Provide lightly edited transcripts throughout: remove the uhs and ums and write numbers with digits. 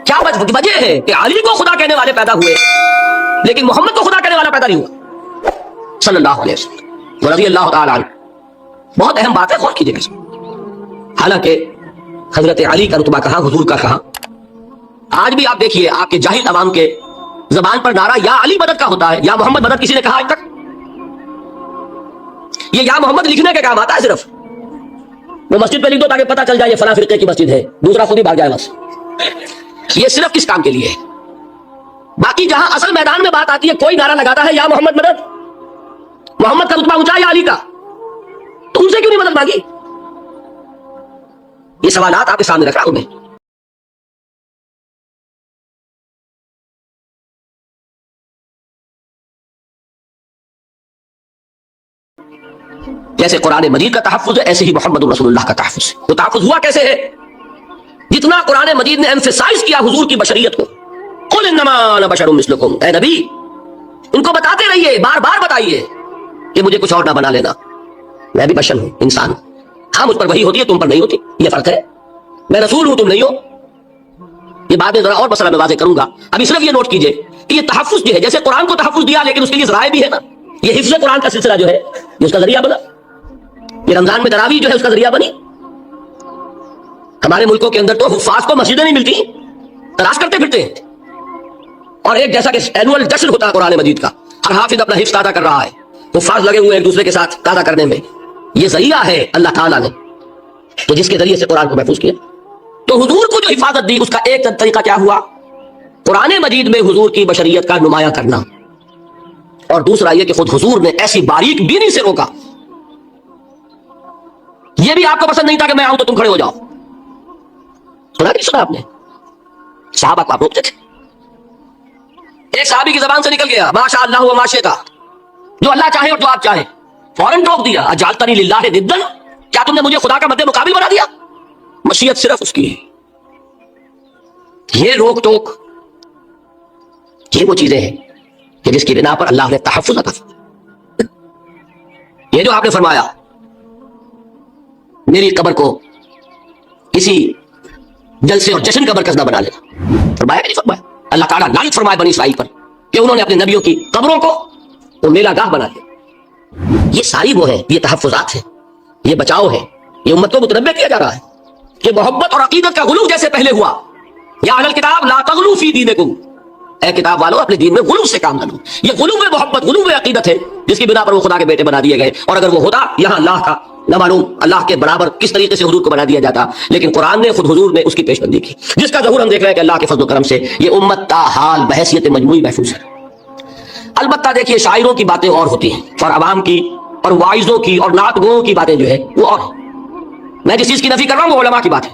کیا وجہ ہے کہ علی کو خدا کہنے والے پیدا ہوئے لیکن محمد کو خدا کہنے والا پیدا نہیں ہوا صلی اللہ علیہ وسلم رضی اللہ تعالی عنہ. بہت اہم بات ہے، غور کیجیے گا. حالانکہ حضرت علی کا رتبہ کہاں، حضور کا کہاں. آج بھی آپ دیکھیے آپ کے جاہل عوام کے زبان پر نعرہ یا علی مدد کا ہوتا ہے، یا محمد مدد کسی نے کہا آج تک؟ یہ یا محمد لکھنے کے کام آتا ہے صرف. وہ مسجد پہ لکھ دو تاکہ پتہ چل جائے یہ فلاں فرقے کی مسجد ہے، دوسرا خود ہی بھاگ جائے بس. یہ صرف کس کام کے لیے ہے؟ باقی جہاں اصل میدان میں بات آتی ہے کوئی نعرہ لگاتا ہے یا محمد مدد، محمد کا رتبہ اونچا یا علی کا، تو ان سے کیوں نہیں مدد مانگی؟ یہ سوالات آپ کے سامنے رکھ رہا ہوں میں. جیسے قرآن مجید کا تحفظ ہے ایسے ہی محمد رسول اللہ کا تحفظ ہے. وہ تحفظ ہوا کیسے ہے؟ جتنا قرآن مجید نے ایمفیسائز کیا حضور کی بشریت کو، قل انما انا بشر مثلکم، اے نبی ان کو بتاتے رہیے، بار بار بتائیے کہ مجھے کچھ اور نہ بنا لینا، میں بھی بشر ہوں، انسان ہوں. ہاں مجھ پر وہی ہوتی ہے، تم پر نہیں ہوتی، یہ فرق ہے. میں رسول ہوں، تم نہیں ہو. یہ بعد میں ذرا اور مسئلہ میں واضح کروں گا. ابھی صرف یہ نوٹ کیجئے کہ یہ تحفظ جو ہے، جیسے قرآن کو تحفظ دیا لیکن اس کے لیے ذرائع بھی ہے نا. یہ حفظ قرآن کا سلسلہ جو ہے یہ اس کا ذریعہ بنا. یہ رمضان میں تراویح جو ہے اس کا ذریعہ بنی. ہمارے ملکوں کے اندر تو حفاظ کو مسجدیں نہیں ملتی، تلاش کرتے پھرتے ہیں. اور ایک جیسا کہ اینول جشن ہوتا ہے قرآن مجید کا، ہر حافظ اپنا حفظ تازہ کر رہا ہے، حفاظ لگے ہوئے ایک دوسرے کے ساتھ تازہ کرنے میں. یہ ذریعہ ہے اللہ تعالیٰ نے تو جس کے ذریعے سے قرآن کو محفوظ کیا. تو حضور کو جو حفاظت دی اس کا ایک طریقہ کیا ہوا؟ قرآن مجید میں حضور کی بشریت کا نمایاں کرنا، اور دوسرا یہ کہ خود حضور نے ایسی باریک بینی سے روکا. یہ بھی آپ کو پسند نہیں تھا کہ میں آؤں تو تم کھڑے ہو جاؤ. سنا نہیں سنا آپ نے؟ صحابہ کو آپ روکتے تھے. ایک صحابی کی زبان سے نکل گیا ماشاء اللہ و ماشیتا، جو اللہ چاہے اور جو آپ چاہیں، فوراً ٹوک دیا اجعلتنی للہ ندا، کیا تم نے مجھے خدا کا مد مقابل بنا دیا؟ مشیت صرف اس کی ہے. یہ روک ٹوک یہ وہ چیزیں ہیں کہ جس کی بنا پر اللہ نے تحفظ عطا فرمایا. یہ جو آپ نے فرمایا میری قبر کو کسی جلسے اور جشن کا مرکز نہ بنا لینا، فرمایا کہ نہیں فرمایا؟ اللہ تعالیٰ لعنت فرمائے بنی اسرائیل پر کہ انہوں نے اپنے نبیوں کی قبروں کو تو میلا گاہ بنا لیا. یہ ساری وہ ہیں، یہ تحفظات ہیں، یہ بچاؤ ہے. یہ امت کو متنبہ کیا جا رہا ہے کہ محبت اور عقیدت کا غلو جیسے پہلے ہوا، یا اہل الکتاب لا تغلو فی دینکم، اے کتاب والو اپنے دین میں غلو سے کام نہ لو. یہ غلو محبت، غلو عقیدت ہے جس کی بنا پر وہ خدا کے بیٹے بنا دیے گئے. اور اگر وہ ہوتا یہاں اللہ کا نہ معلوم اللہ کے برابر کس طریقے سے حضور کو بنا دیا جاتا، لیکن قرآن نے خود حضور نے اس کی پیش بندی کی، جس کا ظہور ہم دیکھ رہے ہیں کہ اللہ کے فضل و کرم سے یہ امت تاحال بحیثیت مجموعی محفوظ ہے. البتہ دیکھیے شاعروں کی باتیں اور ہوتی ہیں، اور عوام کی اور واعظوں کی اور نعت گوؤں کی باتیں جو ہے وہ اور. میں جس چیز کی نفی کر رہا ہوں وہ علماء کی بات ہے.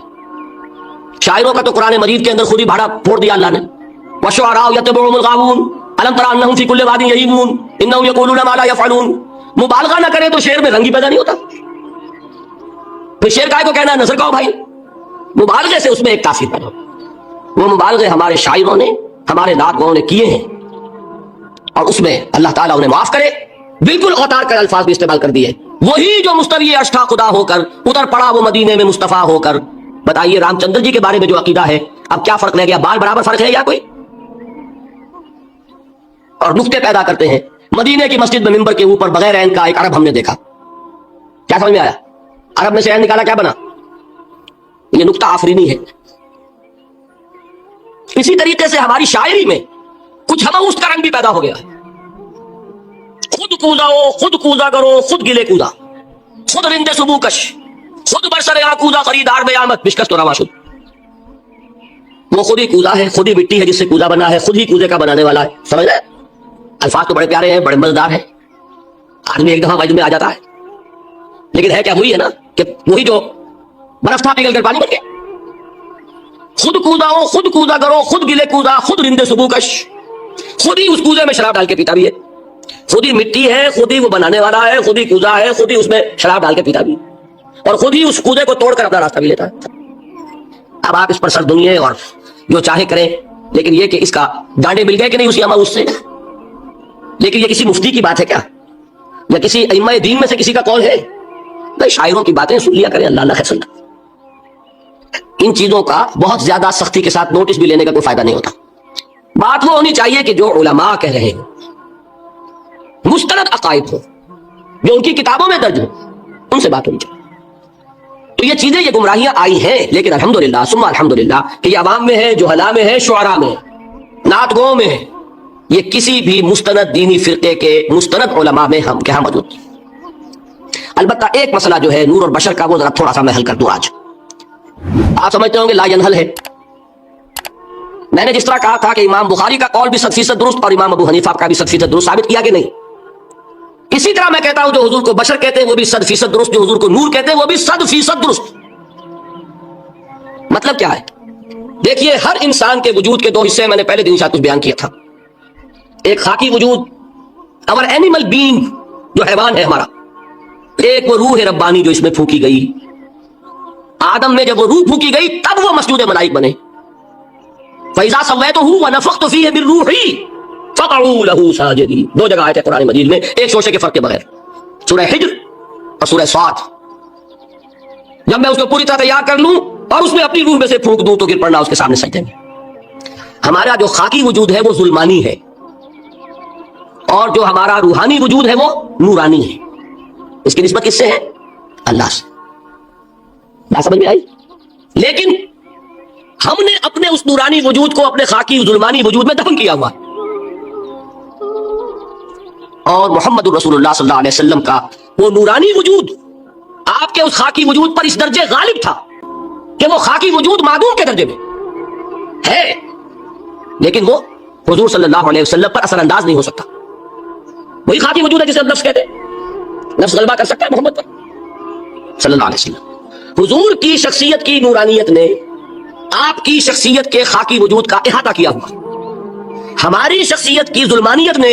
شاعروں کا تو قرآن مجید کے اندر خود ہی بھاڑا پھوڑ دیا اللہ نے. وَالشُّعَرَاءُ يَتَّبِعُهُمُ الْغَاوُونَ أَلَمْ تَرَ أَنَّهُمْ فِي كُلِّ وَادٍ يَهِيمُونَ إِنَّهُمْ يَقُولُونَ مَا لَا يَفْعَلُونَ. مبالغہ نہ کرے تو شعر میں رنگ ہی پیدا نہیں ہوتا. پھر شعر کائے کو کہنا ہے نظر کہو بھائی، مبالغے سے اس میں ایک تاثیر پیدا ہو. وہ مبالغے ہمارے شاعروں نے ہمارے نعت گاؤں نے کیے ہیں، اور اس میں اللہ تعالیٰ انہیں معاف کرے بالکل اوتار کر الفاظ بھی استعمال کر دیے. وہی جو مستوی اشٹھا خدا ہو کر اتر پڑا وہ مدینے میں مصطفیٰ ہو کر. بتائیے رام چندر جی کے بارے میں جو عقیدہ ہے اب کیا فرق رہ گیا؟ بال برابر فرق ہے یا کوئی؟ اور نقطے پیدا کرتے ہیں. مدینے کی مسجد میں ممبر کے اوپر بغیر عین کا ایک عرب ہم نے دیکھا. کیا سمجھ میں آیا؟ عرب میں سے عین نکالا کیا بنا؟ یہ نقطہ آفرینی ہے. اسی طریقے سے ہماری شاعری میں کچھ ہماؤس کا رنگ بھی پیدا ہو گیا ہے. خود کوزا ہو، خود کوزا کرو، خود گلے کوزا، خود رند سبو کش، خود برسر کوزا خریدار بیامت بشکست و روا شد. وہ خود ہی کوزا ہے، خود ہی مٹی ہے جس سے کوزا بنا ہے، خود ہی کوزے کا بنانے والا ہے. سمجھ رہے؟ الفاظ تو بڑے پیارے ہیں، بڑے مزیدار ہیں، آدمی ایک دفعہ وجد میں آ جاتا ہے. لیکن ہے کیا؟ وہی ہے نا کہ وہی جو برف تھا پگھل کر پانی بن گیا. خود کوزا ہو، خود کوزا کرو، خود گلے کوزا، خود رند سبو کش. خود ہی اس کوزے میں شراب ڈال کے پیتا بھی ہے، خود ہی مٹی ہے، خود ہی وہ بنانے والا ہے، خود ہی کوزا ہے، خود ہی اس میں شراب ڈال کے پیتا بھی، اور خود ہی اس کوزے کو توڑ کر اپنا راستہ بھی لیتا ہے. اب آپ اس پر سر دنیے اور جو چاہے کریں، لیکن یہ کہ اس کا ڈانڈے مل گئے کہ نہیں اسی ہما اس سے. لیکن یہ کسی مفتی کی بات ہے کیا؟ یا کسی ائمہ دین میں سے کسی کا قول ہے؟ نہیں، شاعروں کی باتیں سن لیا کریں. اللہ اللہ خیر سنتا. ان چیزوں کا بہت زیادہ سختی کے ساتھ نوٹس بھی لینے کا کوئی فائدہ نہیں ہوتا. بات وہ ہونی چاہیے کہ جو علماء کہہ رہے ہیں مستند عقائد ہو, جو ان کی کتابوں میں درج ہو, ان سے بات ہونی چاہیے. تو یہ چیزیں, یہ گمراہیاں آئی ہیں, لیکن الحمدللہ ثم الحمدللہ کہ یہ عوام میں ہے, جہلاء میں ہے, شعراء میں ہے, نعت گو میں ہے. یہ کسی بھی مستند دینی فرقے کے مستند علماء میں ہم کیا موجود. البتہ ایک مسئلہ جو ہے نور اور بشر کا, وہ ذرا تھوڑا سا میں حل کر دوں آج. آپ سمجھتے ہوں گے لا ینحل ہے. میں نے جس طرح کہا تھا کہ امام بخاری کا قول بھی 100% درست اور امام ابو حنیفہ کا بھی 100% درست ثابت کیا کہ نہیں, اسی طرح میں کہتا ہوں جو حضور کو بشر کہتے ہیں وہ بھی 100% درست, جو حضور کو نور کہتے ہیں وہ بھی 100% درست. مطلب کیا ہے؟ دیکھیے, ہر انسان کے وجود کے دو حصے میں نے پہلے دن شاید کچھ بیان کیا تھا. ایک خاکی وجود, اور اینیمل بینگ جو حیوان ہے ہمارا. ایک وہ روح ربانی جو اس میں پھونکی گئی. آدم میں جب وہ روح پھونکی گئی تب وہ مسجود ملائک بنے. فَإِذَا سَوَّيْتُهُ وَنَفَخْتُ فِيهِ مِن رُوحِي فَقَعُوا لَهُ سَاجِدِينَ. دو جگہ آئے تھے قرآن مجید میں ایک شوشے کے فرق کے بغیر, سورہ حجر اور سورہ صاد. جب میں اس کو پوری طرح تیار کر لوں اور اس میں اپنی روح میں سے پھونک دوں تو گر پڑنا اس کے سامنے سجدے میں. ہمارا جو خاکی وجود ہے وہ ظلمانی ہے, اور جو ہمارا روحانی وجود ہے وہ نورانی ہے. اس کی نسبت کس سے ہے؟ اللہ سے. بات سمجھ میں آئی؟ لیکن ہم نے اپنے اس نورانی وجود کو اپنے خاکی ظلمانی وجود میں دفن کیا ہوا, اور محمد رسول اللہ صلی اللہ علیہ وسلم کا وہ نورانی وجود آپ کے اس خاکی وجود پر اس درجے غالب تھا کہ وہ خاکی وجود معدوم کے درجے میں ہے, لیکن وہ حضور صلی اللہ علیہ وسلم پر اثر انداز نہیں ہو سکتا. وہی خاکی وجود ہے جسے ہم نفس کہتے ہیں. نفس غلبہ کر سکتا ہے محمد پر صلی اللہ علیہ وسلم. حضور کی شخصیت کی نورانیت نے آپ کی شخصیت کے خاکی وجود کا احاطہ کیا ہوا. ہماری شخصیت کی ظلمانیت نے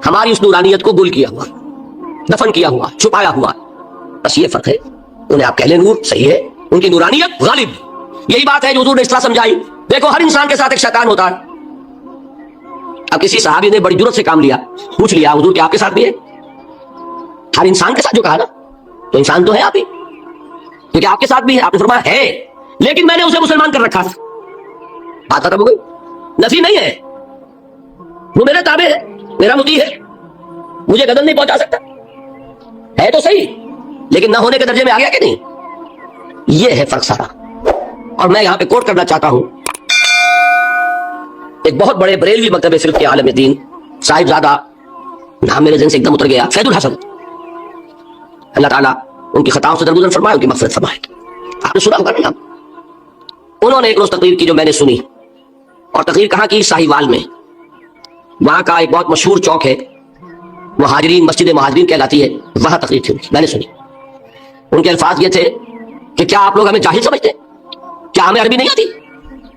ہماری اس نورانیت کو گل کیا ہوا, دفن کیا ہوا, چھپایا ہوا. بس یہ فرق ہے. انہیں آپ کہہ لیں نور, صحیح ہے, ان کی نورانیت غالب. یہی بات ہے جو حضور نے اس طرح سمجھائی. دیکھو, ہر انسان کے ساتھ ایک شیطان ہوتا ہے. اب کسی صحابی نے بڑی جرت سے کام لیا, پوچھ لیا حضور کہ آپ کے ساتھ بھی ہے؟ ہر انسان کے ساتھ جو کہا نا, تو انسان تو ہے آپ ہی, کیونکہ آپ کے ساتھ بھی ہے. آپ نے فرمایا ہے, لیکن میں نے اسے مسلمان کر رکھا. بات ختم ہو گئی. نفی نہیں ہے, وہ میرے تابع ہے, میرا مطیع ہے, مجھے گدن نہیں پہنچا سکتا. ہے تو صحیح, لیکن نہ ہونے کے درجے میں آ گیا کہ نہیں. یہ ہے فرق سارا. اور میں یہاں پہ کوٹ کرنا چاہتا ہوں ایک بہت بڑے بریلوی مکتب فقہ کے عالم دین, صاحب زادہ, نام میرے ذہن سے ایک دم اتر گیا, فیض الحسن. اللہ تعالیٰ ان کی خطاؤں سے درگزر فرمائے, ان کی مغفرت فرمائے. آپ نے سنا ہوگا نا, انہوں نے ایک روز تقریر کی جو میں نے سنی, اور تقریر کہاں کی؟ ساہیوال میں. وہاں کا ایک بہت مشہور چوک ہے, مہاجرین, مسجد مہاجرین کہلاتی ہے, وہاں تقریر تھی. میں نے سنی. ان کے الفاظ یہ تھے کہ کیا آپ لوگ ہمیں جاہل سمجھتے ہیں؟ کیا ہمیں عربی نہیں آتی؟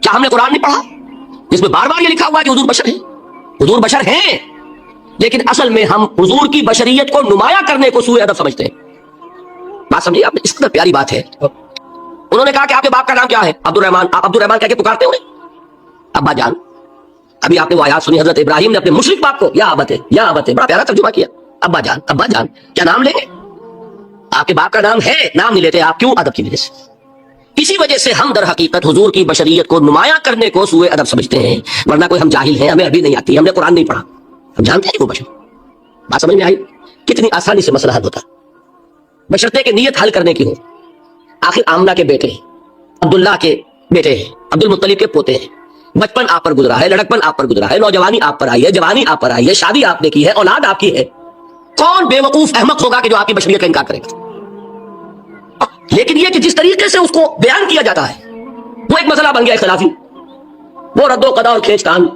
کیا ہم نے قرآن نہیں پڑھا جس میں بار بار یہ لکھا ہوا ہے کہ حضور بشر ہیں؟ حضور بشر ہیں, لیکن اصل میں ہم حضور کی بشریت کو نمایاں کرنے کو سوء ادب سمجھتے ہیں. بات سمجھیے آپ نے, اس قدر پیاری بات ہے. انہوں نے کہا کہ آپ کے باپ کا نام کیا ہے؟ عبد الرحمان. آپ عبد الرحمان کہہ کے پکارتے ہو؟ ابا جان. ابھی آپ نے وہ آیات سنی, حضرت ابراہیم نے اپنے مشرک باپ کو یا ابت ہے, یا ابت ہے, بڑا پیارا ترجمہ کیا. ابا جان, ابا جان, کیا نام لیں گے؟ آپ کے باپ کا نام ہے, نام نہیں لیتے آپ. کیوں؟ ادب کی وجہ سے. اسی وجہ سے ہم در حقیقت حضور کی بشریت کو نمایاں کرنے کو سوء ادب سمجھتے ہیں, ورنہ کوئی ہم جاہل ہیں, ہمیں عربی نہیں آتی, ہم نے قرآن نہیں پڑھا, ہم جانتے ہیں کہ وہ بشر. بات سمجھ میں آئی؟ کتنی آسانی سے مسئلہ حل ہوتا, بشرطے کہ نیت حل کرنے کی ہو. آخر آمنہ کے بیٹے ہیں, عبداللہ کے بیٹے ہیں, عبد المطلب کے پوتے ہیں. بچپن آپ پر گزرا ہے, لڑکپن آپ پر گزرا ہے, نوجوانی آپ پر آئی ہے, جوانی آپ پر آئی ہے, شادی آپ نے کی ہے, اولاد آپ کی ہے. کون بے وقوف احمق ہوگا کہ جو آپ کی بشریت کا انکار کرے گا؟ لیکن یہ کہ جس طریقے سے اس کو بیان کیا جاتا ہے وہ ایک مسئلہ بن گیا اختلافی, وہ رد و قضا اور کھینچ تان.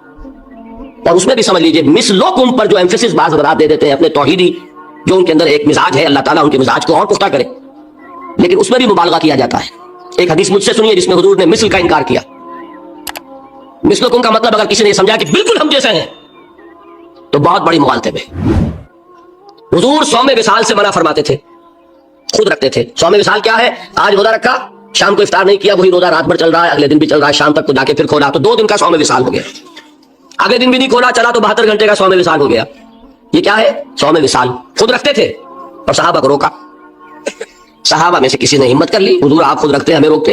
اور اس میں بھی سمجھ لیجئے مثلکم پر جو ایمفیسس بعض حضرات دے دیتے ہیں اپنے توحیدی, جو ان کے اندر ایک مزاج ہے, اللہ تعالیٰ ان کے مزاج کو اور پختہ کرے, لیکن اس میں بھی مبالغہ کیا جاتا ہے. ایک حدیث مجھ سے سنیے جس میں حضور نے مثل کا انکار کیا. مثلکم کا مطلب اگر کسی نے سمجھا کہ بالکل ہم جیسے ہیں تو بہت بڑی مغالطے میں. حضور صوم وصال سے منع فرماتے تھے, خود رکھتے تھے. صوم وصال کیا ہے؟ آج روزہ رکھا, شام کو افطار نہیں کیا, وہی روزہ رات بھر چل رہا ہے, اگلے دن بھی چل رہا ہے, شام تک کو جا کے پھر کھولا, تو 2 دن کا صوم وصال ہو گیا. اگلے دن بھی نہیں کھولا, چلا تو 72 گھنٹے کا صوم وصال ہو گیا. یہ کیا ہے؟ صوم وصال. خود رکھتے تھے اور صحابہ کو روکا. صحابہ میں سے کسی نے ہمت کر لی, حضور آپ خود رکھتے ہیں, ہمیں روکتے.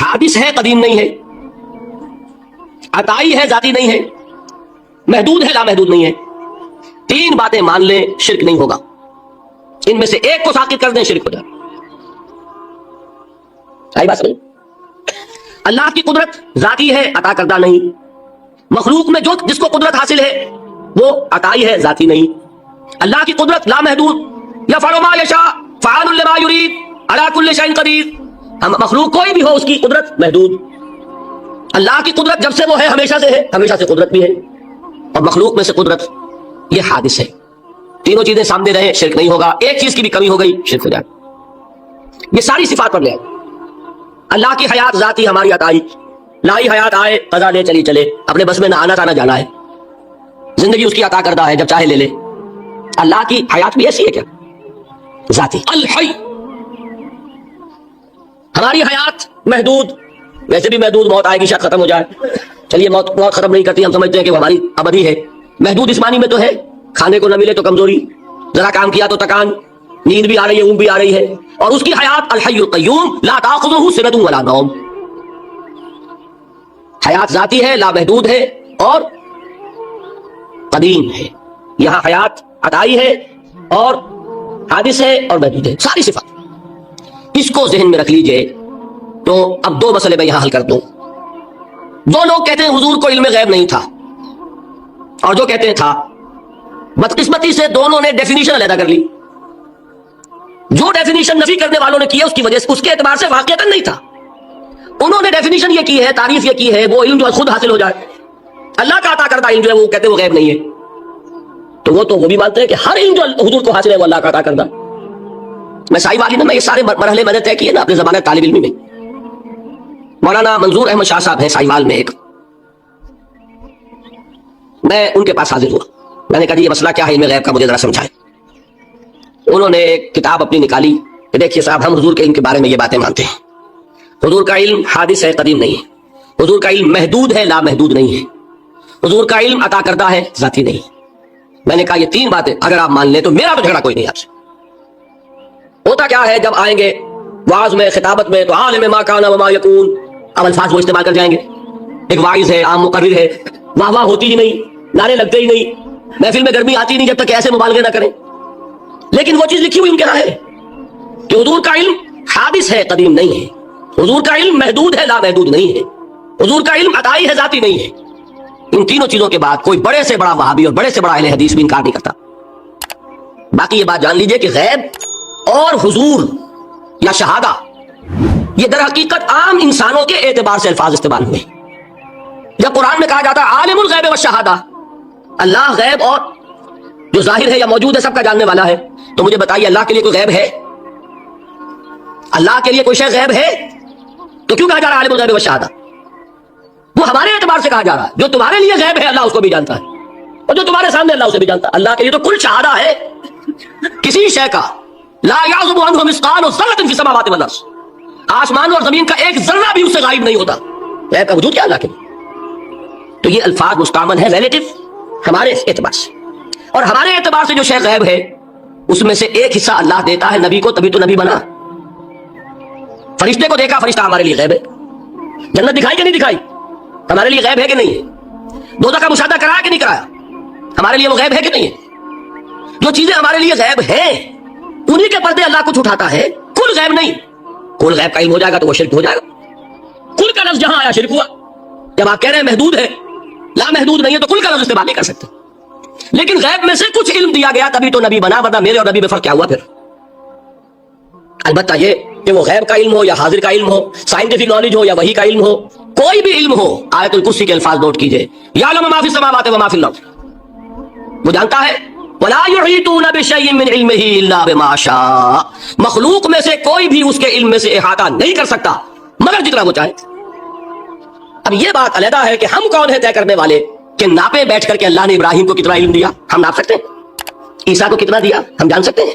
حادث ہے قدیم نہیں ہے، عطائی ہے ذاتی نہیں ہے، محدود ہے لامحدود نہیں ہے، تین باتیں مان لیں شرک نہیں ہوگا، ان میں سے ایک کو ساقط کر دیں شرک ہو جائے۔ صحیح بات سمجھ؟ اللہ کی قدرت ذاتی ہے عطا کردہ نہیں، مخلوق میں جو جس کو قدرت حاصل ہے وہ عطائی ہے ذاتی نہیں۔ اللہ کی قدرت لامحدود، یفعل ما یشاء فعال لما یرید علی کل شیء قدیر، ہم مخلوق کوئی بھی ہو اس کی قدرت محدود، اللہ کی قدرت جب سے وہ ہے ہمیشہ سے ہے، ہمیشہ سے قدرت بھی ہے، اور مخلوق میں سے قدرت یہ حادث ہے۔ تینوں چیزیں سامنے رہیں شرک نہیں ہوگا، ایک چیز کی بھی کمی ہو گئی شرک ہو جائے۔ یہ ساری صفات پر لے آئے، اللہ کی حیات ذاتی ہماری عطائی، لائی حیات آئے قضا لے چلی چلے، اپنے بس میں نہ آنا تھا نہ جانا ہے، زندگی اس کی عطا کردہ ہے جب چاہے لے لے۔ اللہ کی حیات بھی ایسی ہے کیا؟ ذاتی الحی، ہماری حیات محدود، ویسے بھی محدود، موت آئے گی شاید ختم ہو جائے، چلیے موت ختم نہیں کرتی، ہم سمجھتے ہیں کہ وہ ہماری ابدی ہے، محدود اس معنی میں تو ہے کھانے کو نہ ملے تو کمزوری، ذرا کام کیا تو تکان، نیند بھی آ رہی ہے اونگ بھی آ رہی ہے، اور اس کی حیات الحی القیوم لا تاخذہ سنۃ ولا نوم، حیات ذاتی ہے، لامحدود ہے اور قدیم ہے۔ یہاں حیات عطائی ہے اور حادث ہے اور محدود ہے، ساری صفات۔ اس کو ذہن میں رکھ لیجئے۔ تو اب دو مسئلے میں یہاں حل کر دوں۔ جو لوگ کہتے ہیں حضور کو علم غیب نہیں تھا، اور جو کہتے ہیں تھا، بدقسمتی سے دونوں نے ڈیفینیشن علیحدہ کر لی۔ جو ڈیفینیشن نفی کرنے والوں نے کی ہے اس کی وجہ سے، اس کے اعتبار سے واقعتاً نہیں تھا، انہوں نے ڈیفینیشن یہ کی ہے، تعریف یہ کی ہے، وہ علم جو ہے خود حاصل ہو جائے، اللہ کا عطا کردہ علم جو ہے وہ کہتے ہیں وہ غیب نہیں ہے، تو وہ بھی مانتے ہیں کہ ہر علم جو حضور کو حاصل ہے وہ اللہ کا عطا کردہ۔ میں سائی والی میں یہ سارے مرحلے میں نے طے کیے نا اپنے زمانے طالب علمی میں۔ مولانا منظور احمد شاہ صاحب ہیں سائیوال میں ایک، میں ان کے پاس حاضر ہوا، میں نے کہا یہ مسئلہ کیا ہے علم غیب کا، مجھے ذرا سمجھائیں۔ انہوں نے ایک کتاب اپنی نکالی کہ دیکھیے صاحب، ہم حضور کے علم کے بارے میں یہ باتیں مانتے ہیں، حضور کا علم حادث ہے قدیم نہیں ہے، حضور کا علم محدود ہے لامحدود نہیں ہے، حضور کا علم عطا کردہ ہے ذاتی نہیں۔ میں نے کہا یہ تین باتیں اگر آپ مان لیں تو میرا تو جھگڑا کوئی نہیں آپ سے۔ ہوتا کیا ہے جب آئیں گے وعظ میں خطابت میں تو عالم ما کان وما یکون، اب الفاظ وہ استعمال کر جائیں گے، ایک واعظ ہے عام مقرر ہے، واہ واہ ہوتی ہی نہیں، نعرے لگتے ہی نہیں، محفل میں گرمی آتی نہیں جب تک کہ ایسے مبالغے نہ کریں۔ لیکن وہ چیز لکھی ہوئی ان کے یہاں ہے کہ حضور کا علم حادث ہے قدیم نہیں ہے، حضور کا علم محدود ہے لامحدود نہیں ہے، حضور کا علم عطائی ہے ذاتی نہیں ہے۔ ان تینوں چیزوں کے بعد کوئی بڑے سے بڑا وہابی اور بڑے سے بڑا اہل حدیث بھی انکار نہیں کرتا۔ باقی یہ بات جان لیجئے کہ غیب اور حضور یا شہادہ یہ در حقیقت عام انسانوں کے اعتبار سے الفاظ استعمال ہوئے۔ جب قرآن میں کہا جاتا ہے عالم الغیب والشہادہ، اللہ غیب اور جو ظاہر ہے یا موجود ہے سب کا جاننے والا ہے، تو مجھے بتائیے اللہ کے لیے کوئی غیب ہے؟ اللہ کے لیے کوئی شے غیب ہے؟ تو کیوں کہا جا رہا ہے عالم الغیب والشہادہ؟ وہ ہمارے اعتبار سے کہا جا رہا ہے، جو تمہارے لیے غیب ہے اللہ اس کو بھی جانتا ہے، اور جو تمہارے سامنے اللہ اسے بھی جانتا ہے۔ اللہ کے لیے تو کل شہادہ ہے، کسی شے کا لا یعزب عنہ مثقال ذرۃ فی السماوات والارض، آسمان اور زمین کا ایک ذرہ بھی اس سے غائب نہیں ہوتا، غیب کا وجود کیا اللہ کے لیے؟ تو یہ الفاظ مستعمل ہے ریلیٹو ہمارے اعتبار سے، اور ہمارے اعتبار سے جو شے غیب ہے اس میں سے ایک حصہ اللہ دیتا ہے نبی کو، تبھی تو نبی بنا۔ فرشتے کو دیکھا، فرشتہ ہمارے لیے غیب ہے۔ جنت دکھائی کہ نہیں دکھائی، ہمارے لیے غیب ہے کہ نہیں ہے۔ دوزخ کا مشاہدہ کرایا کہ نہیں کرایا، ہمارے لیے وہ غیب ہے کہ نہیں ہے۔ جو چیزیں ہمارے لیے غیب ہیں انہی کے پردے اللہ کچھ اٹھاتا ہے، کل غیب نہیں۔ کل غیب کا علم ہو جائے گا تو وہ شرک ہو جائے گا۔ کل کا لفظ جہاں آیا شرک ہوا۔ جب آپ کہہ رہے ہیں محدود ہے لامحدود نہیں ہے تو کل کا لفظ استعمال نہیں کر سکتے، لیکن غیب میں سے کچھ علم دیا گیا تبھی تو نبی بنا، ورنہ میرے اور نبی میں فرق کیا ہوا پھر؟ البتہ یہ کہ وہ غیب کا علم ہو یا حاضر کا علم ہو، سائنٹیفک نالج ہو یا وحی کا علم ہو، کوئی بھی علم ہو، آیت الکرسی کے الفاظ نوٹ کیجئے، یعلم ما فی السماوات وما فی الارض، وہ جانتا ہے ولا یحیطون بشیء من علمہ الا بما شاء، مخلوق میں سے کوئی بھی اس کے علم میں سے احاطہ نہیں کر سکتا مگر جتنا وہ چاہے۔ اب یہ بات علیحدہ ہے کہ ہم کون ہیں طے کرنے والے کہ ناپے بیٹھ کر کے اللہ نے ابراہیم کو کتنا علم دیا، ہم ناپ سکتے ہیں؟ عیسیٰ کو کتنا دیا ہم جان سکتے ہیں؟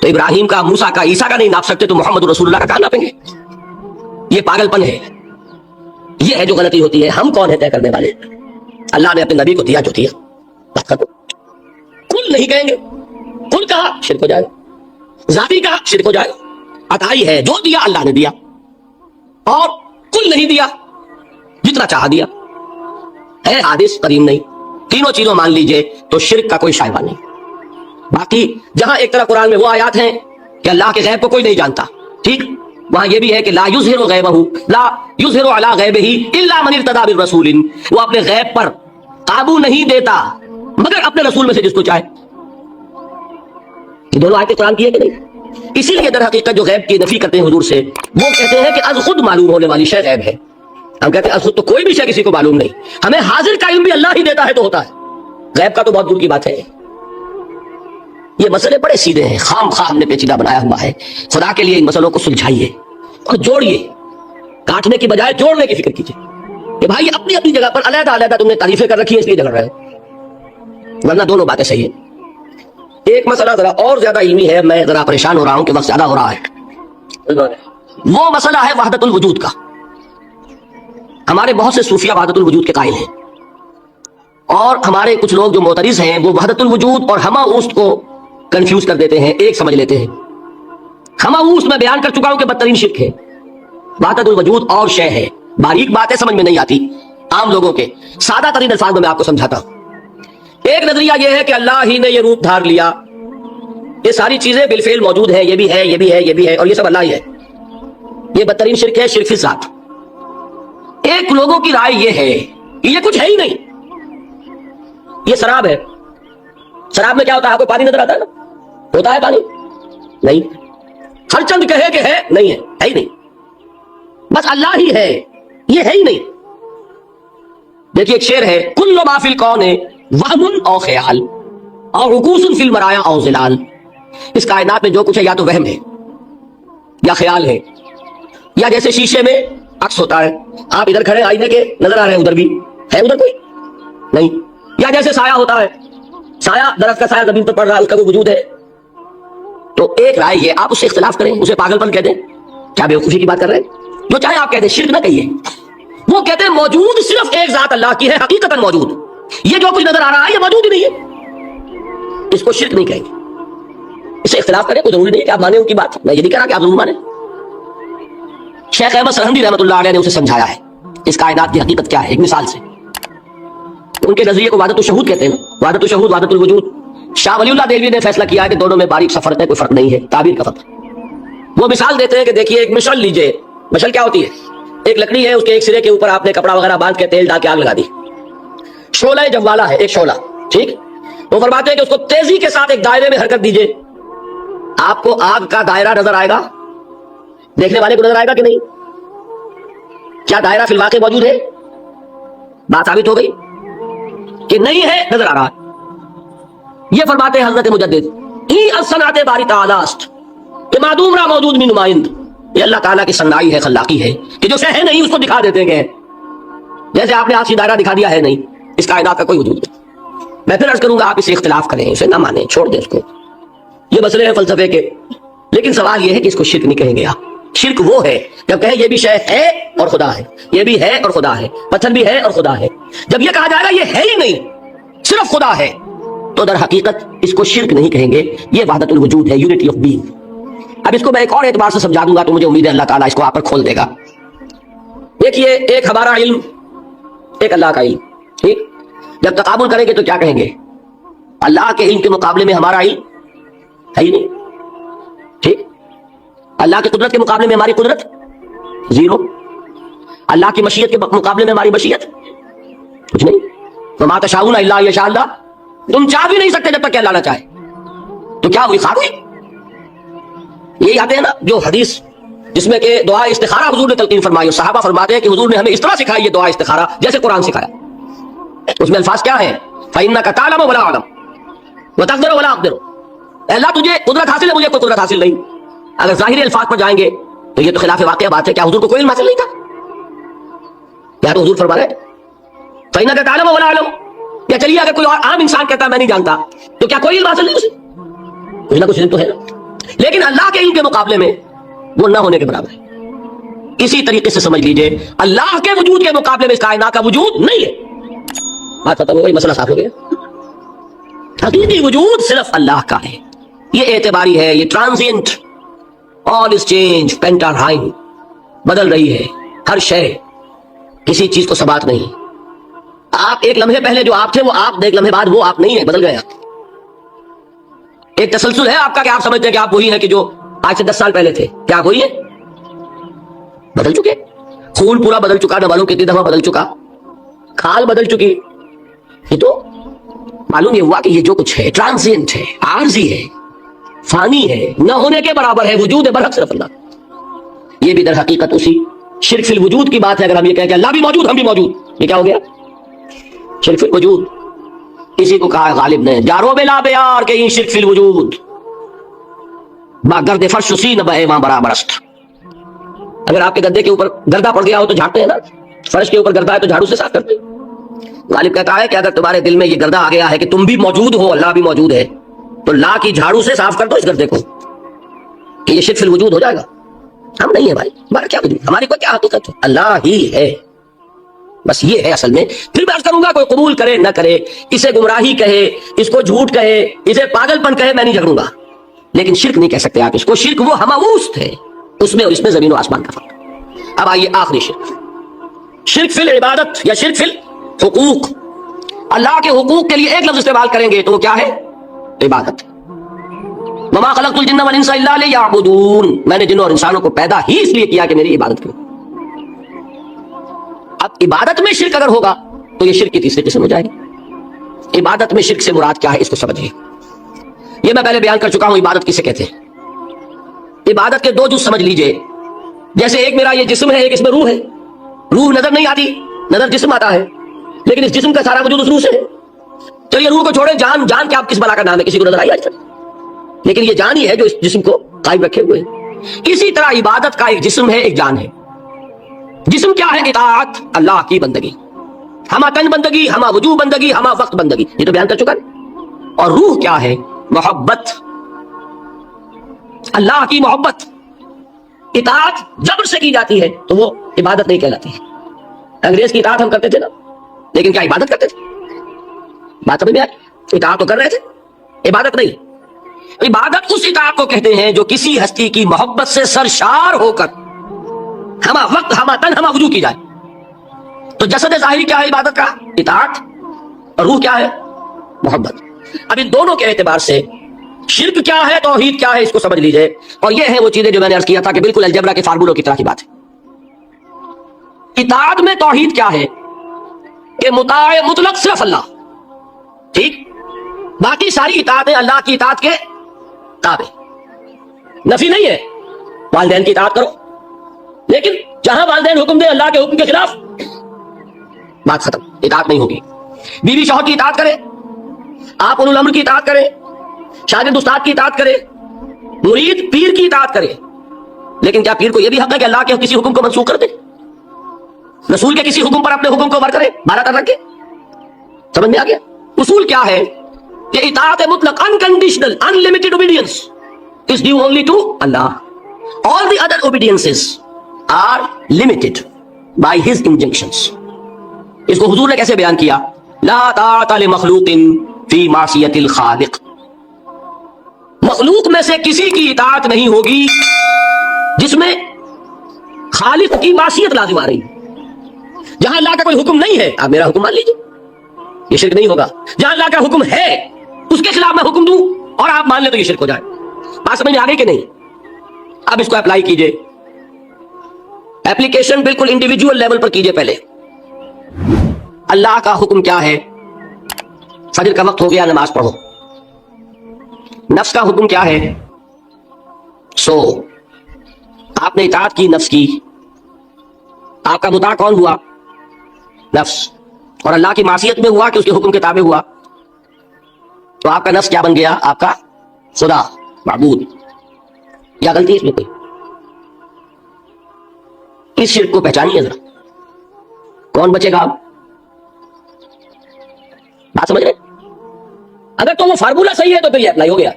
تو ابراہیم کا، موسیٰ کا، عیسیٰ کا نہیں ناپ سکتے تو محمد رسول اللہ کا کہاں ناپیں گے؟ یہ پاگل پن ہے، یہ ہے جو غلطی ہوتی ہے۔ ہم کون ہیں طے کرنے والے؟ اللہ نے اپنے نبی کو دیا جو دیا، بس ختم۔ کل نہیں کہیں گے، کل کہا شرک ہو جائے گا، ذاتی کہا شرک ہو جائے گا۔ عطائی ہے جو دیا اللہ نے دیا، اور کل نہیں دیا، جتنا چاہ دیا، ہے حادث قدیم نہیں، تینوں چیزوں مان لیجئے تو شرک کا کوئی شائبہ نہیں۔ باقی جہاں ایک طرح قرآن میں وہ آیات ہیں کہ اللہ کے غیب کو کوئی نہیں جانتا، ٹھیک، وہاں یہ بھی ہے کہ لا یظہر غیبہ، لا یظہر علی غیبہ الا من ارتضی بالرسول، وہ اپنے غیب پر قابو نہیں دیتا مگر اپنے رسول میں سے جس کو چاہے۔ یہ دونوں آیتیں قرآن کی ہے کہ نہیں؟ اسی لیے در حقیقت جو غیب کی نفی کرتے ہیں حضور سے، وہ کہتے ہیں کہ از خود معلوم ہونے والی شے غیب ہے۔ ہم کہتے ہیں از خود تو کوئی بھی شے کسی کو معلوم نہیں، ہمیں حاضر کا علم بھی اللہ ہی دیتا ہے تو ہوتا ہے، غیب کا تو بہت دور کی بات ہے۔ یہ مسئلے بڑے سیدھے ہیں، خام خواہ ہم نے پیچیدہ بنایا ہوا ہے۔ خدا کے لیے ان مسئلوں کو سلجھائیے اور جوڑیے، کاٹنے کی بجائے جوڑنے کی فکر کیجیے کہ بھائی اپنی اپنی جگہ پر علیحدہ علیحدہ تم نے تعریفیں کر رکھی ہیں اس لیے جھگڑ رہے ہو، ورنہ دونوں باتیں صحیح ہیں۔ ایک مسئلہ ذرا اور زیادہ علمی ہے، میں ذرا پریشان ہو رہا ہوں کہ وقت زیادہ ہو رہا ہے، وہ مسئلہ ہے وحدت الوجود کا۔ ہمارے بہت سے صوفیہ وحدت الوجود کے قائل ہیں، اور ہمارے کچھ لوگ جو معترض ہیں وہ وحدت الوجود اور ہمہ اوست کو کنفیوز کر دیتے ہیں، ایک سمجھ لیتے ہیں۔ ہمہ اوست میں بیان کر چکا ہوں کہ بدترین شرک ہے، وحدت الوجود اور شے ہے، باریک باتیں سمجھ میں نہیں آتی عام لوگوں کے، سادہ ترین الفاظ میں آپ کو سمجھاتا ہوں۔ ایک نظریہ یہ ہے کہ اللہ ہی نے یہ روپ دھار لیا، یہ ساری چیزیں بالفعل موجود ہیں، یہ بھی ہے، یہ بھی ہے، یہ بھی ہے، اور یہ سب اللہ ہی ہے۔ یہ بدترین شرک ہے، شرک فی الذات۔ ایک لوگوں کی رائے یہ ہے کہ یہ کچھ ہے ہی نہیں، یہ شراب ہے، شراب میں کیا ہوتا ہے؟ آپ کو پانی نظر آتا ہے نا، ہوتا ہے پانی؟ نہیں، ہر چند کہے کہ ہے، نہیں ہے ہی نہیں، بس اللہ ہی ہے، یہ ہے ہی نہیں۔ دیکھیے ایک شعر ہے، کل ما فی الکون وہم او خیال اور رکوس فی المرایا او ظلال، اس کائنات میں جو کچھ ہے یا تو وہم ہے یا خیال ہے، یا جیسے شیشے میں عکس ہوتا ہے، آپ ادھر کھڑے آئینے کے نظر آ رہے ہیں، ادھر بھی ہے، ادھر کوئی نہیں، یا جیسے سایہ ہوتا ہے، سایہ درخت کا سایہ زمین پر پڑ رہا ہے، اس کا کوئی وجود ہے۔ تو ایک رائے یہ، آپ اس سے اختلاف کریں، اسے پاگل پن کہہ دیں، کیا بیوقوفی کی بات کر رہے ہیں، جو چاہے آپ کہہ دیں، شرک نہ کہیے۔ وہ کہتے ہیں موجود صرف ایک ذات اللہ کی ہے، حقیقتاً موجود، یہ جو کچھ نظر آ رہا ہے یہ موجود ہی نہیں ہے، اس کو شرک نہیں کہیں گے۔ اس سے اختلاف کریں، کوئی ضروری نہیں کہ آپ مانیں ان کی بات، میں یہ نہیں کہہ رہا کہ آپ ضرور مانیں۔ شیخ احمد سرہندی رحمۃ اللہ علیہ نے اسے سمجھایا ہے اس کائنات کی حقیقت کیا ہے، ایک مثال سے۔ ان کے نظریے کو وحدت الشہود کہتے ہیں، وحدت الشہود، وحدت الوجود۔ شاہ ولی اللہ دہلوی نے فیصلہ کیا ہے کہ دونوں میں باریک سا فرق ہے، کوئی فرق نہیں ہے، تعبیر کا فرق ہے۔ وہ مثال دیتے ہیں کہ دیکھیے ایک مشعل لیجئے، مشعل کیا ہوتی ہے؟ ایک لکڑی ہے، اس کے ایک سرے کے اوپر آپ نے کپڑا وغیرہ باندھ کے تیل ڈال کے آگ لگا دی، شعلہ جوالا ہے، ایک شعلہ، ٹھیک۔ وہ فرماتے ہیں کہ اس کو تیزی کے ساتھ ایک دائرے میں حرکت دیجئے، آپ کو آگ کا دائرہ نظر آئے گا، دیکھنے والے کو نظر آئے گا کہ نہیں؟ کیا دائرہ فی الواقع موجود ہے؟ بات ثابت ہو گئی کہ نہیں ہے، نظر آ رہا ہے۔ یہ فرماتے ہیں حضرت مجدد، ای الصنعت باری تعالی است، کہ معدوم را موجود میں نمائند، یہ اللہ تعالیٰ کی صنعائی ہے، خلاقی ہے، کہ جو ہے نہیں اس کو دکھا دیتے ہیں، جیسے آپ نے آج دائرہ دکھا دیا ہے، نہیں، اس کائنات کا کوئی وجود نہیں۔ میں پھر عرض کروں گا آپ اسے اختلاف کریں، اسے نہ مانیں، چھوڑ دیں اس کو، یہ مسئلے ہیں فلسفے کے، لیکن سوال یہ ہے کہ اس کو شرک نہیں کہیں گے آپ۔ شرک وہ ہے جب کہیں یہ بھی شے ہے اور خدا ہے، یہ بھی ہے اور خدا ہے، پتھر بھی ہے اور خدا ہے۔ جب یہ کہا جائے گا یہ ہے ہی نہیں، صرف خدا ہے، تو در حقیقت اس کو شرک نہیں کہیں گے، یہ وحدت الوجود ہے، یونٹی آف بینگ۔ اب اس کو میں ایک اور اعتبار سے سمجھا دوں گا تو مجھے امید ہے اللہ تعالیٰ اس کو آپ پر کھول دے گا۔ دیکھیے ایک ہمارا علم، ایک اللہ کا علم، ٹھیک، جب تقابل کریں گے تو کیا کہیں گے؟ اللہ کے علم کے مقابلے میں ہمارا علم ہے ہی نہیں، ٹھیک۔ اللہ کی قدرت کے مقابلے میں ہماری قدرت زیرو، اللہ کی مشیت کے مقابلے میں ہماری مشیت کچھ نہیں۔ وما تشاؤون الا ان یشاء اللہ، تم چاہ بھی نہیں سکتے جب تک کہ اللہ نہ چاہے۔ تو کیا ہوئی؟ خار ہوئی۔ یہی آتے ہیں نا جو حدیث جس میں کہ دعا استخارہ حضور نے تلقین فرمائی، اور صحابہ فرماتے ہیں کہ حضور نے ہمیں اس طرح سکھائی یہ دعا استخارہ جیسے قرآن سکھایا۔ اس میں الفاظ کیا ہیں؟ فَإِنَّكَ تَعْلَمُ وَلَا أَعْلَمُ وَتَقْدِرُ وَلَا أَقْدِرُ، اے اللہ تجھے قدرت حاصل ہے، مجھے کوئی قدرت حاصل نہیں۔ اگر ظاہری الفاظ پر جائیں گے تو یہ تو خلاف واقعہ بات ہے، کیا حضور کو کوئی علم حاصل نہیں تھا؟ یا تو حضور فرما رہے فَإِنَّكَ تَعْلَمُ وَلَا أَعْلَمُ، یا چلیے اگر کوئی اور عام انسان کہتا ہے میں نہیں جانتا تو کیا کوئی علم حاصل نہیں اسے؟ کچھ نہ کچھ علم تو ہے نا، لیکن اللہ کے علم کے مقابلے میں وہ نہ ہونے کے برابر ہے۔ اسی طریقے سے سمجھ لیجئے اللہ کے وجود کے مقابلے میں اس کائنات کا وجود نہیں ہے۔ بات ختم ہو گئی، مسئلہ صاف ہو گیا۔ حقیقی وجود صرف اللہ کا ہے، یہ اعتباری ہے، یہ transient, all is change, pentarheim، بدل رہی ہے، ہر شے، کسی چیز کو ثبات نہیں۔ آپ ایک لمحے پہلے جو آپ تھے وہ آپ، ایک لمحے بعد وہ آپ نہیں ہیں، بدل گئے آپ۔ ایک تسلسل ہے آپ کا کہ آپ سمجھتے ہیں کہ آپ وہی ہیں کہ جو آج سے 10 سال پہلے تھے، کیا آپ وہی ہیں؟ بدل چکے، خون پورا بدل چکا، نہ معلوم کتنی دفعہ بدل چکا، کھال بدل چکی۔ یہ تو معلوم یہ ہوا کہ یہ جو کچھ ہے ٹرانزینٹ ہے، عارضی ہے، فانی ہے، نہ ہونے کے برابر ہے، وجود ہے برحق صرف اللہ۔ یہ بھی در حقیقت اسی شرک فی الوجود کی بات ہے۔ اگر ہم یہ کہیں کہ اللہ بھی موجود ہم بھی موجود، یہ کیا ہو گیا؟ شرک فی الوجود۔ اسی کو کہا غالب نے جارو بلا بیار کہ یہ شرک فی الوجود با گرد فرش سی نہ بہے وہاں برابر است۔ اگر آپ کے گدے کے اوپر گردہ پڑ گیا ہو تو جھاڑتے ہیں نا، فرش کے اوپر گردہ ہے تو جھاڑو سے صاف کرتے ہیں۔ غالب کہتا ہے کہ اگر تمہارے دل میں یہ گردہ آ گیا ہے کہ تم بھی موجود ہو، اللہ بھی موجود ہے، تو لا کی جھاڑو سے صاف کر دو اس گردے کو، کہ یہ شرک فی الوجود ہو جائے گا۔ ہم نہیں ہیں بھائی، ہمارا کیا وجود، ہماری کوئی کیا حقیقت ہے، اللہ ہی ہے، بس یہ ہے اصل میں۔ پھر میں عرض کروں گا کوئی قبول کرے نہ کرے، اسے گمراہی کہے، اس کو جھوٹ کہے، اسے پاگل پن کہے، میں نہیں جھگڑوں گا، لیکن شرک نہیں کہہ سکتے آپ اس کو۔ شرک وہ ہماوست ہے، اس میں اور اس میں زمین و آسمان کا فرق۔ اب آئیے آخری شرک، شرک فی العبادت یا شرک فی الحقوق۔ اللہ کے حقوق کے لیے ایک لفظ استعمال کریں گے تو وہ کیا ہے؟ عبادت۔ وما خلقت الجن والانس الا لیعبدون، میں نے جنوں اور انسانوں کو پیدا ہی اس لیے کیا کہ میری عبادت کرو۔ اب عبادت میں شرک اگر ہوگا تو یہ شرک کی تیسری قسم ہو جائے گی۔ عبادت میں شرک سے مراد کیا ہے اس کو سمجھیے۔ یہ میں پہلے بیان کر چکا ہوں عبادت کسے کہتے ہیں۔ عبادت کے دو جز سمجھ لیجئے، جیسے ایک میرا یہ جسم ہے، ایک اس میں روح ہے۔ روح نظر نہیں آتی، نظر جسم آتا ہے، لیکن اس جسم کا سارا وجود اس روح سے ہے۔ چلیے روح کو چھوڑے، جان، جان کیا آپ کس بلا کا نام ہے، کسی کو نظر آئی آج تک؟ لیکن یہ جان ہی ہے جو اس جسم کو قائم رکھے ہوئے ہے۔ اسی طرح عبادت کا ایک جسم ہے، ایک جان ہے۔ جسم کیا ہے؟ اطاعت، اللہ کی بندگی، ہما تن بندگی، ہما وجوہ بندگی، ہما وقت بندگی، یہ تو بیان کر چکا ہے۔ اور روح کیا ہے؟ محبت، اللہ کی محبت۔ اطاعت جبر سے کی جاتی ہے تو وہ عبادت نہیں کہلاتی ہے۔ انگریز کی اطاعت ہم کرتے تھے نا، لیکن کیا عبادت کرتے تھے؟ بات سمجھ میں آئی؟ اطاعت تو کر رہے تھے، عبادت نہیں۔ عبادت اس اطاعت کو کہتے ہیں جو کسی ہستی کی محبت سے سرشار ہو کر ہما وقت، ہما تن، ہما وجود کی جائے۔ تو جسد ظاہری کیا ہے عبادت کا؟ اطاعت، اور روح کیا ہے؟ محبت۔ اب ان دونوں کے اعتبار سے شرک کیا ہے، توحید کیا ہے، اس کو سمجھ لیجئے۔ اور یہ ہیں وہ چیزیں جو میں نے عرض کیا تھا کہ بالکل الجبرا کے فارمولوں کی طرح کی بات ہے۔ اطاعت میں توحید کیا ہے کہ مطاع مطلق صرف اللہ، ٹھیک، باقی ساری اطاعتیں اللہ کی اطاعت کے تابع۔ نفی نہیں ہے، والدین کی اطاعت کرو، لیکن جہاں والدین حکم دے اللہ کے حکم کے خلاف، بات ختم، اطاعت نہیں ہوگی۔ بیوی شوہر کی اطاعت کرے، آپ اولو الامر کی اطاعت کرے، شاگرد استاد کی اطاعت کرے، مرید پیر کی اطاعت کرے، لیکن کیا پیر کو یہ بھی حق ہے کہ اللہ کے کسی حکم کو منسوخ کر دے، رسول کے کسی حکم پر اپنے حکم کو بر کرے، بارہ کر رکھے؟ سمجھ میں آ گیا؟ اصول کیا ہے کہ اطاعت مطلق، unconditional, unlimited obedience is due only to Allah. All the other obediences are limited by his injunctions. اس کو حضور نے کیسے بیان کیا؟ لا طاعت لمخلوق فی معصیت الخالق۔ مخلوق میں سے کسی کی اطاعت نہیں ہوگی جس میں خالق کی معصیت لازم آ رہی۔ جہاں اللہ کا کوئی حکم نہیں ہے آپ میرا حکم مان لیجیے، یہ شرک نہیں ہوگا۔ جہاں اللہ کا حکم ہے اس کے خلاف میں حکم دوں اور آپ مان لیں تو یہ شرک ہو جائے۔ بات سمجھ میں آ گئی کہ نہیں؟ اب اس کو اپلائی کیجئے، اپلیکیشن بالکل انڈیویجول لیول پر کیجئے۔ پہلے اللہ کا حکم کیا ہے؟ فجر کا وقت ہو گیا، نماز پڑھو۔ نفس کا حکم کیا ہے؟ سو۔ آپ نے اطاعت کی نفس کی، آپ کا مطاع کون ہوا؟ نفس۔ اور اللہ کی معصیت میں ہوا کہ اس کے حکم کے تابع ہوا، تو آپ کا نفس کیا بن گیا؟ آپ کا خدا، معبود۔ یا غلطی اس میں کوئی؟ اس شرک کو پہچانیے ذرا، کون بچے گا آپ؟ بات سمجھ رہے؟ اگر تو وہ فارمولہ صحیح ہے تو پھر یہ اپلائی ہو گیا۔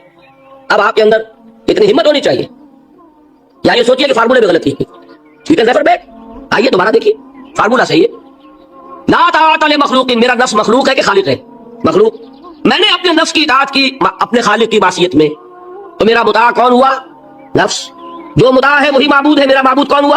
اب آپ کے اندر اتنی ہمت ہونی چاہیے، یا یہ سوچیے کہ فارمولے میں غلطی ہے، ٹھیک ہے، نیور بیک، آئیے دوبارہ دیکھیے، فارمولہ صحیح ہے۔ لا طاعت لمخلوق، میرا نفس مخلوق ہے کہ خالق ہے؟ مخلوق۔ میں نے اپنے نفس کی اطاعت کی اپنے خالق کی معصیت میں، تو میرا مطاع کون ہوا؟ نفس۔ جو مطاع ہے وہی معبود ہے، میرا معبود کون ہوا؟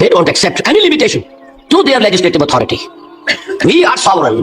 They don't accept any limitation to their legislative authority. We are sovereign.